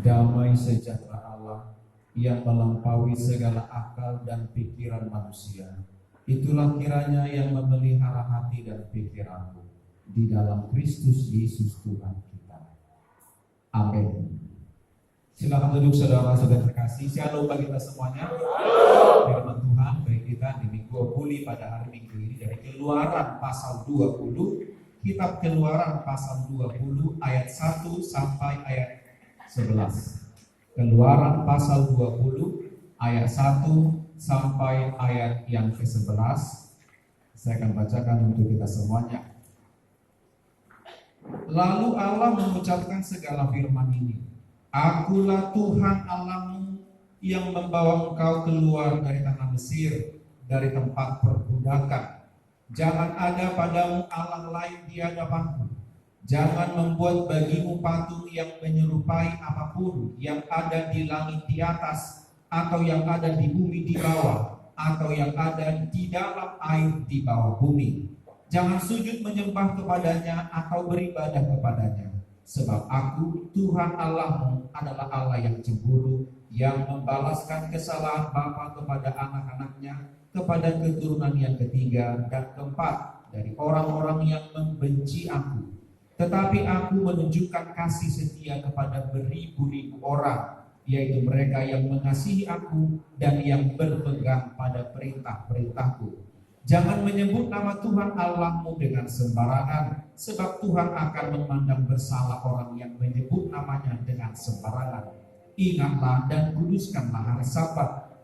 damai sejahtera Allah yang melampaui segala akal dan pikiran manusia, itulah kiranya yang memelihara hati dan pikiranmu di dalam Kristus Yesus Tuhan kita. Amin. Silakan duduk saudara-saudara terkasih. Shalom bagi kita semuanya. Firman Tuhan bagi kita di Minggu Puli pada hari Minggu ini dari Keluaran pasal 20, kitab Keluaran pasal 20 ayat 1 sampai ayat 11. Keluaran pasal 20 ayat 1 sampai ayat yang ke-11. Saya akan bacakan untuk kita semuanya. Lalu Allah mengucapkan segala firman ini. Akulah Tuhan Allahmu yang membawa engkau keluar dari tanah Mesir, dari tempat perbudakan. Jangan ada padamu Allah lain di hadapanku. Jangan membuat bagimu patung yang menyerupai apapun yang ada di langit di atas, atau yang ada di bumi di bawah, atau yang ada di dalam air di bawah bumi. Jangan sujud menyembah kepadanya atau beribadah kepadanya. Sebab aku, Tuhan Allahmu, adalah Allah yang cemburu, yang membalaskan kesalahan bapa kepada anak-anaknya, kepada keturunan yang ketiga dan keempat dari orang-orang yang membenci aku. Tetapi aku menunjukkan kasih setia kepada beribu-ribu orang, yaitu mereka yang mengasihi aku dan yang berpegang pada perintah-perintahku. Jangan menyebut nama Tuhan Allahmu dengan sembarangan, sebab Tuhan akan memandang bersalah orang yang menyebut namanya dengan sembarangan. Ingatlah dan kuduskanlah hari Sabat.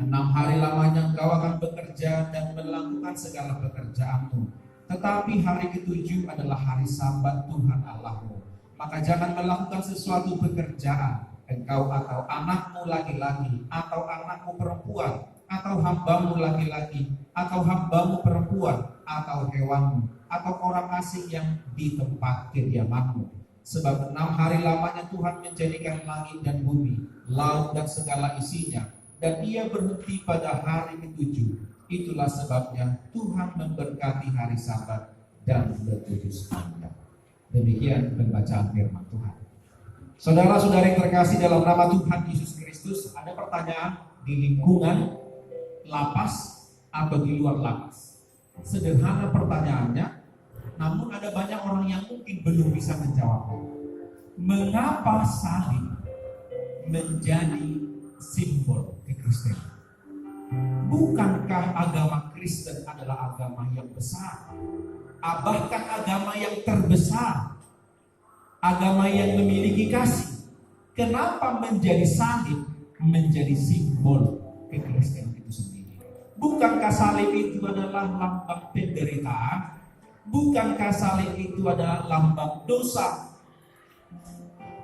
6 hari lamanya engkau akan bekerja dan melakukan segala pekerjaanmu. Tetapi hari ke-7 adalah hari Sabat Tuhan Allahmu. Maka jangan melakukan sesuatu pekerjaan, engkau atau anakmu laki-laki, atau anakmu perempuan, atau hambamu laki-laki, atau hambamu perempuan, atau hewanmu, atau orang asing yang di tempat kediamanmu. Sebab 6 hari lamanya Tuhan menjadikan langit dan bumi, laut dan segala isinya, dan ia berhenti pada hari ke-7. Itulah sebabnya Tuhan memberkati hari Sabat dan berkuduskannya. Demikian pembacaan firman Tuhan. Saudara-saudari terkasih dalam nama Tuhan Yesus Kristus, ada pertanyaan di lingkungan lapas atau di luar lapas? Sederhana pertanyaannya, namun ada banyak orang yang mungkin belum bisa menjawabnya. Mengapa salib menjadi simbol kekristenan? Bukankah agama Kristen adalah agama yang besar? Bahkan agama yang terbesar, agama yang memiliki kasih. Kenapa menjadi salib menjadi simbol kekristenan itu sendiri? Bukankah salib itu adalah lambang penderitaan? Bukankah salib itu adalah lambang dosa?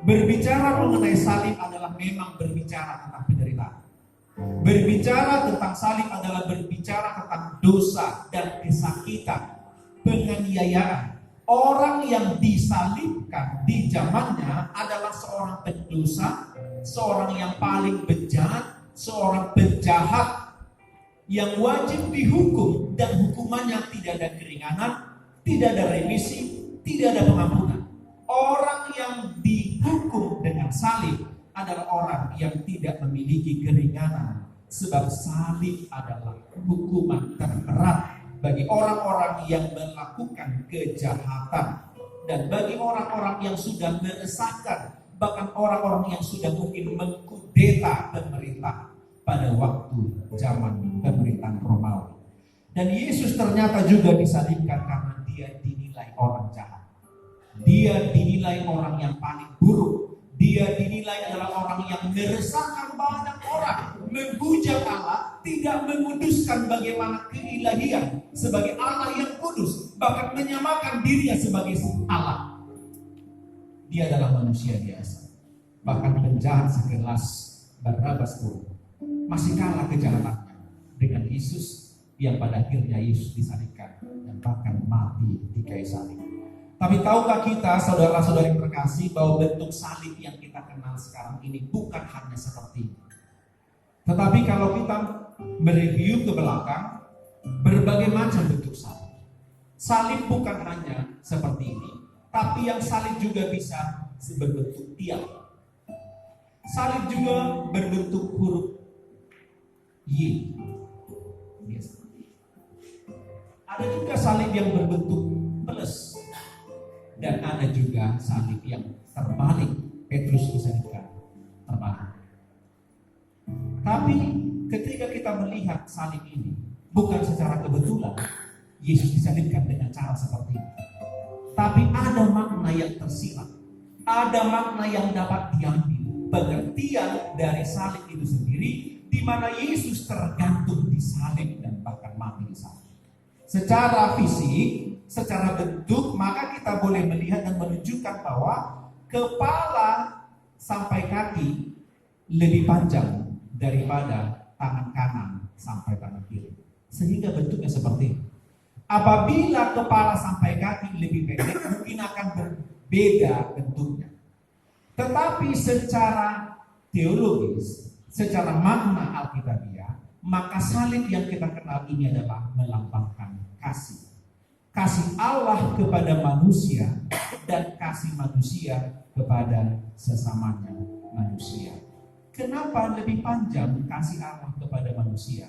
Berbicara mengenai salib adalah memang berbicara tentang penderitaan. Berbicara tentang salib adalah berbicara tentang dosa dan kesakitan, penganiayaan. Orang yang disalibkan di zamannya adalah seorang pendosa, seorang yang paling bejat, seorang penjahat yang wajib dihukum, dan hukumannya tidak ada keringanan, tidak ada remisi, tidak ada pengampunan. Orang yang dihukum dengan salib adalah orang yang tidak memiliki keringanan, sebab salib adalah hukuman terberat bagi orang-orang yang melakukan kejahatan, dan bagi orang-orang yang sudah meresahkan, bahkan orang-orang yang sudah mungkin mengkudeta pemerintah pada waktu zaman pemerintahan Romawi. Dan Yesus ternyata juga disalibkan karena dia dinilai orang jahat. Dia dinilai orang yang paling buruk. Dia dinilai adalah orang yang meresahkan banyak orang, menghujat Allah, tidak menguduskan bagaimana keilahian sebagai Allah yang kudus, bahkan menyamakan dirinya sebagai Allah. Dia adalah manusia biasa. Bahkan penjahat sekelas Barnabas pun masih kalah kejahatannya dengan Yesus, yang pada akhirnya Yesus disalibkan dan bahkan mati di kayu salib. Tapi tahukah kita, saudara-saudari terkasih, bahwa bentuk salib yang kita kenal sekarang ini bukan hanya seperti ini. Tetapi kalau kita mereview ke belakang, berbagai macam bentuk salib. Salib bukan hanya seperti ini, tapi yang salib juga bisa berbentuk tiang. Salib juga berbentuk huruf Y. Yes. Ada juga salib yang berbentuk plus, dan ada juga salib yang terbalik. Petrus disalibkan terbalik. Tapi ketika kita melihat salib ini, bukan secara kebetulan Yesus disalibkan dengan cara seperti ini, tapi ada makna yang tersirat, ada makna yang dapat diambil. Pengertian dari salib itu sendiri, di mana Yesus tergantung di salib dan bahkan mati di salib. Secara fisik, secara bentuk, maka kita boleh melihat dan menunjukkan bahwa kepala sampai kaki lebih panjang daripada tangan kanan sampai tangan kiri, sehingga bentuknya seperti ini. Apabila kepala sampai kaki lebih pendek, mungkin akan berbeda bentuknya. Tetapi secara teologis, secara makna alkitabiah, maka salib yang kita kenal ini adalah melambangkan kasih. Kasih Allah kepada manusia dan kasih manusia kepada sesamanya manusia. Kenapa lebih panjang kasih Allah kepada manusia?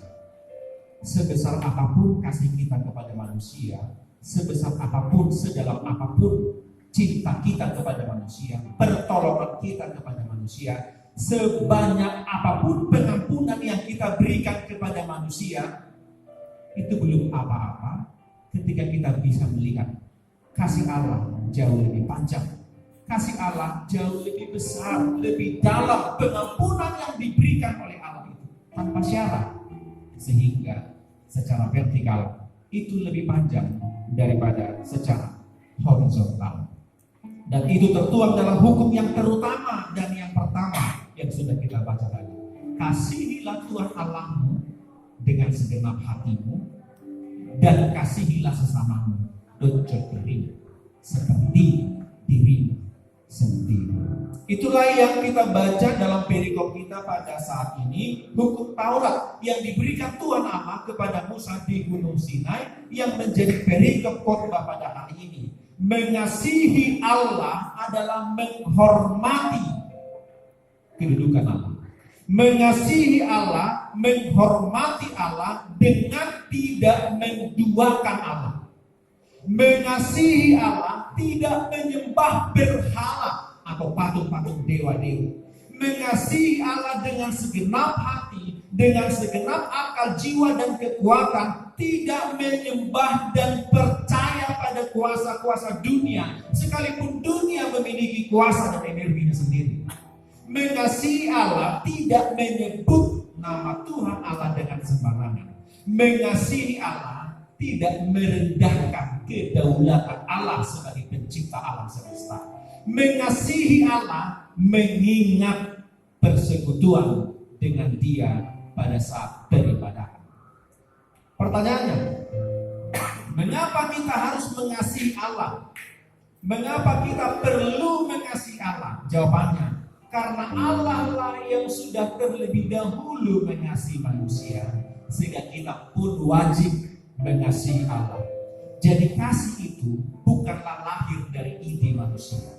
Sebesar apapun kasih kita kepada manusia, sebesar apapun, sedalam apapun cinta kita kepada manusia, pertolongan kita kepada manusia, sebanyak apapun pengampunan yang kita berikan kepada manusia, itu belum apa-apa ketika kita bisa melihat kasih Allah jauh lebih panjang, kasih Allah jauh lebih besar, lebih dalam pengampunan yang diberikan oleh Allah itu tanpa syarat, sehingga secara vertikal itu lebih panjang daripada secara horizontal. Dan itu tertuang dalam hukum yang terutama dan yang pertama yang sudah kita baca tadi. Kasihilah Tuhan Allahmu dengan segenap hatimu, dan kasihilah sesamamu dirimu seperti dirimu sendiri. Itulah yang kita baca dalam perikop kita pada saat ini, hukum Taurat yang diberikan Tuhan Allah kepada Musa di Gunung Sinai, yang menjadi perikop khotbah pada hari ini. Mengasihi Allah adalah menghormati kedudukan Allah. Mengasihi Allah, menghormati Allah dengan tidak menduakan Allah. Mengasihi Allah, tidak menyembah berhala atau patung-patung dewa-dewa. Mengasihi Allah dengan segenap hati, dengan segenap akal, jiwa, dan kekuatan. Tidak menyembah dan percaya pada kuasa-kuasa dunia, sekalipun dunia memiliki kuasa dan energinya sendiri. Mengasihi Allah, tidak menyebut nama Tuhan Allah dengan sembarangan. Mengasihi Allah, tidak merendahkan kedaulatan Allah sebagai pencipta alam semesta. Mengasihi Allah, mengingat persekutuan dengan Dia pada saat beribadah. Pertanyaannya, mengapa kita harus mengasihi Allah? Mengapa kita perlu mengasihi Allah? Jawabannya, karena Allah lah yang sudah terlebih dahulu mengasihi manusia, sehingga kita pun wajib mengasihi Allah. Jadi kasih itu bukanlah lahir dari ide manusia.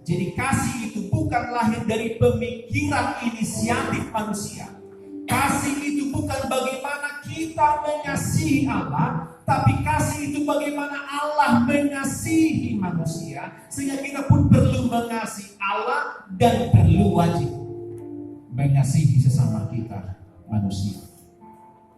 Jadi kasih itu bukan lahir dari pemikiran inisiatif manusia. Kasih itu bukan bagaimana kita mengasihi Allah, tapi kasih itu bagaimana Allah mengasihi manusia, sehingga kita pun perlu mengasihi Allah dan perlu wajib mengasihi sesama kita manusia.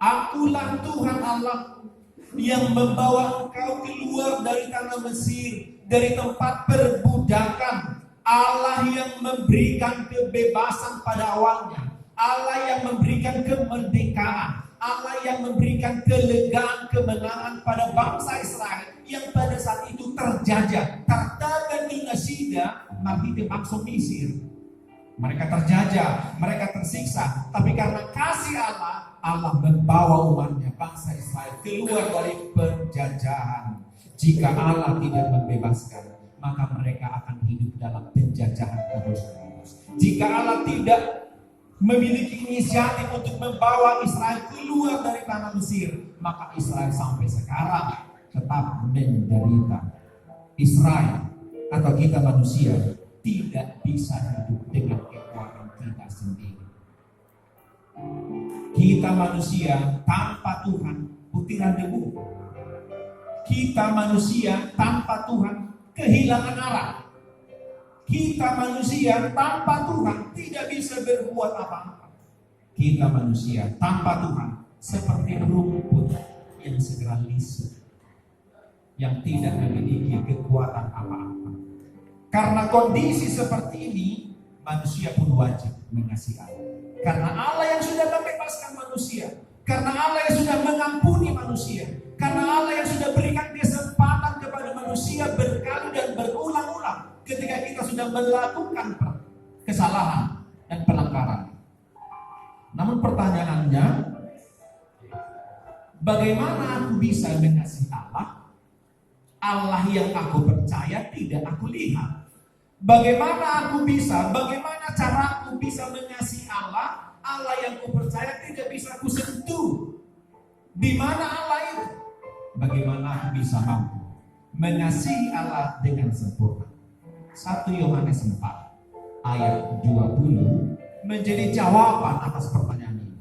Akulah Tuhan Allah yang membawa engkau keluar dari tanah Mesir, dari tempat perbudakan. Allah yang memberikan kebebasan pada awalnya, Allah yang memberikan kemerdekaan, Allah yang memberikan kelegaan, kemenangan pada bangsa Israel yang pada saat itu terjajah. Tertagan di Nasida, mati bangsa Mesir. Mereka terjajah, mereka tersiksa, tapi karena kasih Allah, Allah membawa umatnya, bangsa Israel, keluar dari penjajahan. Jika Allah tidak membebaskan, maka mereka akan hidup dalam penjajahan terus-menerus. Jika Allah tidak memiliki inisiatif untuk membawa Israel keluar dari tanah Mesir, maka Israel sampai sekarang tetap menderita. Israel atau kita manusia tidak bisa hidup dengan kekuatan kita Kita manusia tanpa Tuhan butiran debu. Kita manusia tanpa Tuhan kehilangan arah. Kita manusia tanpa Tuhan tidak bisa berbuat apa-apa. Kita manusia tanpa Tuhan seperti rumput yang segera lisu, yang tidak memiliki kekuatan apa-apa. Karena kondisi seperti ini, manusia pun wajib mengasihi Allah. Karena Allah yang sudah membebaskan manusia, karena Allah yang sudah mengampuni manusia, karena Allah yang sudah berikan kesempatan kepada manusia berkali dan berulang-ulang ketika kita sudah melakukan kesalahan dan pelanggaran. Namun pertanyaannya, bagaimana aku bisa mengasihi Allah? Allah yang aku percaya tidak aku lihat. Bagaimana cara aku bisa mengasihi Allah? Allah yang aku percaya tidak bisa aku sentuh. Di mana Allah itu? Bagaimana aku bisa mampu mengasihi Allah dengan sempurna? 1 Yohanes 4 ayat 20 menjadi jawaban atas pertanyaan ini.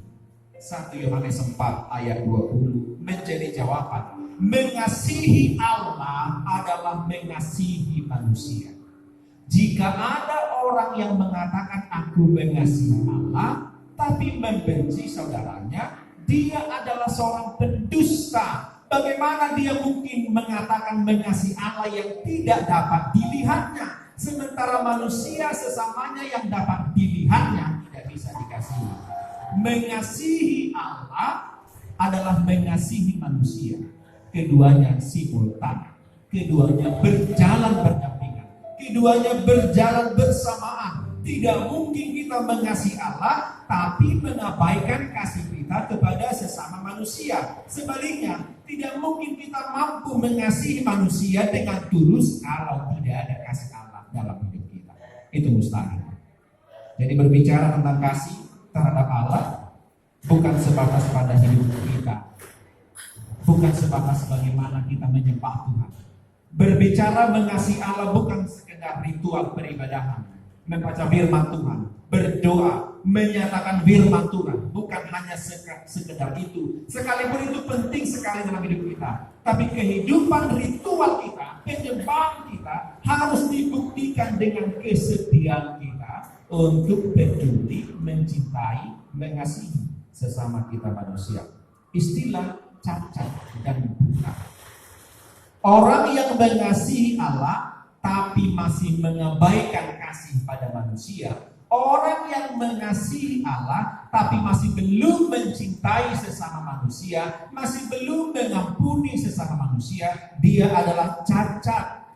1 Yohanes 4 ayat 20 menjadi jawaban. Mengasihi Allah adalah mengasihi manusia. Jika ada orang yang mengatakan aku mengasihi Allah tapi membenci saudaranya, dia adalah seorang pendusta. Bagaimana dia mungkin mengatakan mengasihi Allah yang tidak dapat dilihatnya, sementara manusia sesamanya yang dapat dilihatnya tidak bisa dikasihi. Mengasihi Allah adalah mengasihi manusia. Keduanya simultan, keduanya berjalan berdampingan, keduanya berjalan bersamaan. Tidak mungkin kita mengasihi Allah tapi mengabaikan kasih kita kepada sesama manusia. Sebaliknya, tidak mungkin kita mampu mengasihi manusia dengan tulus kalau tidak ada kasih Allah dalam hidup kita. Itu mustahil. Jadi berbicara tentang kasih terhadap Allah bukan sebatas pada hidup kita, bukan sebatas bagaimana kita menyembah Tuhan. Berbicara mengasihi Allah bukan sekedar ritual peribadahan, membaca firman Tuhan, berdoa, menyatakan firman Tuhan, bukan hanya sekedar itu. Sekalipun itu penting sekali dalam hidup kita, tapi kehidupan ritual kita, penyembahan kita harus dibuktikan dengan kesetiaan kita untuk peduli, mencintai, mengasihi sesama kita manusia. Istilah cacat dan buta. Orang yang mengasihi Allah tapi masih mengabaikan kasih pada manusia, orang yang mengasihi Allah tapi masih belum mencintai sesama manusia, masih belum mengampuni sesama manusia, dia adalah cacat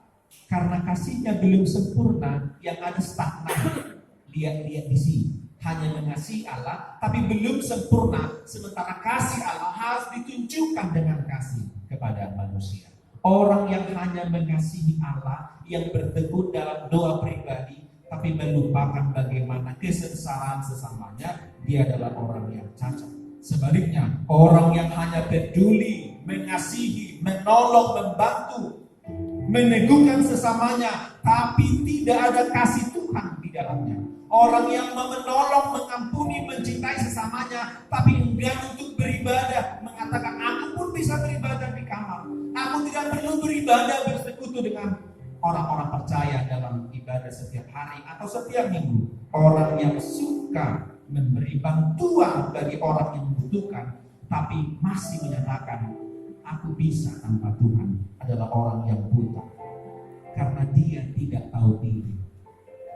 karena kasihnya belum sempurna, yang ada stagnan. Lihat di sini, hanya mengasihi Allah tapi belum sempurna, sementara kasih Allah harus ditunjukkan dengan kasih kepada manusia. Orang yang hanya mengasihi Allah, yang bertekun dalam doa pribadi tapi melupakan bagaimana kesengsaraan sesamanya, dia adalah orang yang cacat. Sebaliknya, orang yang hanya peduli, mengasihi, menolong, membantu, meneguhkan sesamanya tapi tidak ada kasih Tuhan di dalamnya. Orang yang menolong, mengampuni, mencintai sesamanya tapi enggan untuk beribadah, mengatakan aku pun bisa beribadah di kamar, aku tidak perlu beribadah bersekutu dengan orang-orang percaya dalam ibadah setiap hari atau setiap minggu. Orang yang suka memberi bantuan bagi orang yang membutuhkan tapi masih menyatakan aku bisa tanpa Tuhan, adalah orang yang buta karena dia tidak tahu diri.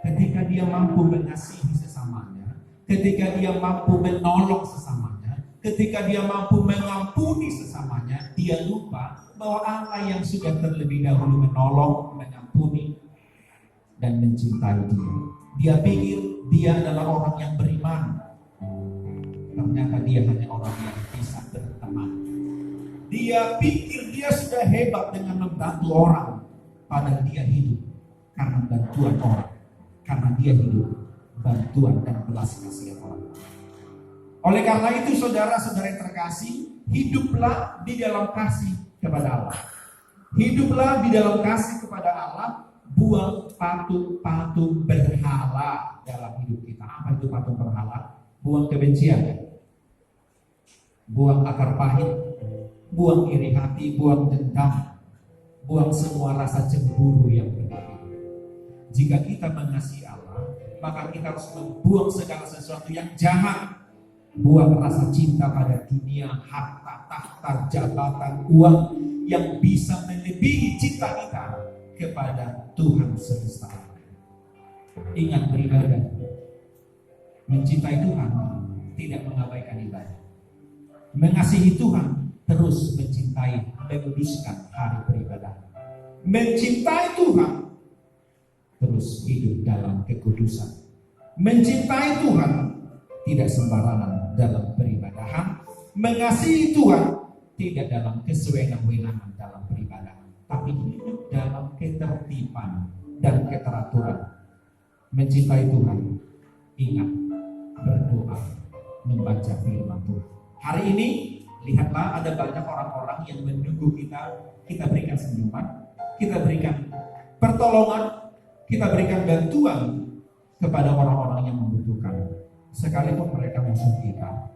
Ketika dia mampu mengasihi sesamanya, ketika dia mampu menolong sesamanya, ketika dia mampu mengampuni sesamanya, dia lupa bahwa Allah yang sudah terlebih dahulu menolong, mengampuni, dan mencintai dia. Dia pikir dia adalah orang yang beriman. Ternyata dia hanya orang yang bisa berteman. Dia pikir dia sudah hebat dengan membantu orang, padahal dia hidup karena bantuan orang. Karena dia hidup bantuan dan belas kasihan orang. Oleh karena itu saudara-saudara yang terkasih, hiduplah di dalam kasih kepada Allah. Hiduplah di dalam kasih kepada Allah. Buang patung-patung berhala dalam hidup kita. Apa itu patung berhala? Buang kebencian. buang akar pahit, buang iri hati, buang dendam, buang semua rasa cemburu yang berlebihan. Jika kita mengasihi Allah, maka kita harus membuang segala sesuatu yang jahat. Buang rasa cinta pada dunia, harta, tahta, jabatan, uang yang bisa melebihi cinta kita kepada Tuhan semesta. Ingat beribadah. Mencintai Tuhan tidak mengabaikan ibadah. Mengasihi Tuhan terus mencintai, menguduskan hari beribadah. Mencintai Tuhan terus hidup dalam kekudusan. Mencintai Tuhan tidak sembarangan dalam peribadahan. Mengasihi Tuhan tidak dalam kesewenang-wenangan dalam peribadahan, tapi hidup dalam ketertiban dan keteraturan. Mencintai Tuhan, ingat, berdoa, membaca firman Tuhan. Hari ini lihatlah, ada banyak orang-orang yang menunggu kita berikan senyuman, kita berikan pertolongan, kita berikan bantuan kepada orang-orang yang membutuhkan. Sekalipun mereka musuh kita,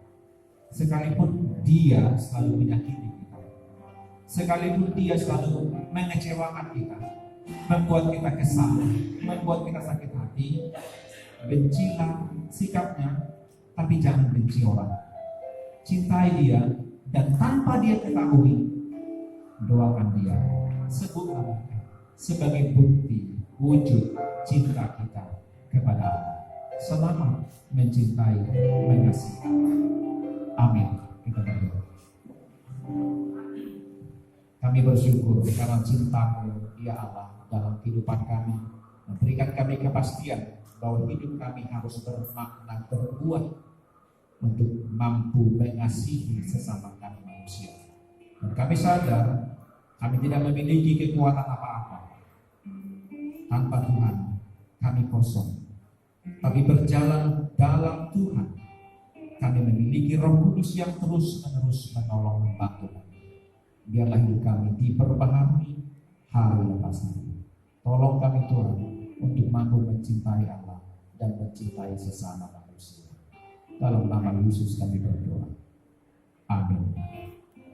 sekalipun dia selalu menyakiti kita, sekalipun dia selalu mengecewakan kita, membuat kita kesal, membuat kita sakit hati, bencilah sikapnya, tapi jangan benci orang. Cintai dia, dan tanpa dia ketahui, doakan dia, sebutlah sebagai bukti wujud cinta kita kepada Allah. Selamat mencintai, mengasihi Allah. Amin. Kita berdoa. Kami bersyukur karena cinta-Mu, ya Allah, dalam kehidupan kami, memberikan kami kepastian bahwa hidup kami harus bermakna, berbuah untuk mampu mengasihi sesama kami manusia. Dan kami sadar kami tidak memiliki kekuatan apa-apa. Tanpa Tuhan kami kosong. Tapi berjalan dalam Tuhan, kami memiliki Roh Kudus yang terus-menerus menolong membantu kami. Biarlah hidup kami diperbaharui hari lepas hari. Tolong kami Tuhan untuk mampu mencintai Allah dan mencintai sesama manusia. Dalam nama Yesus kami berdoa. Amin.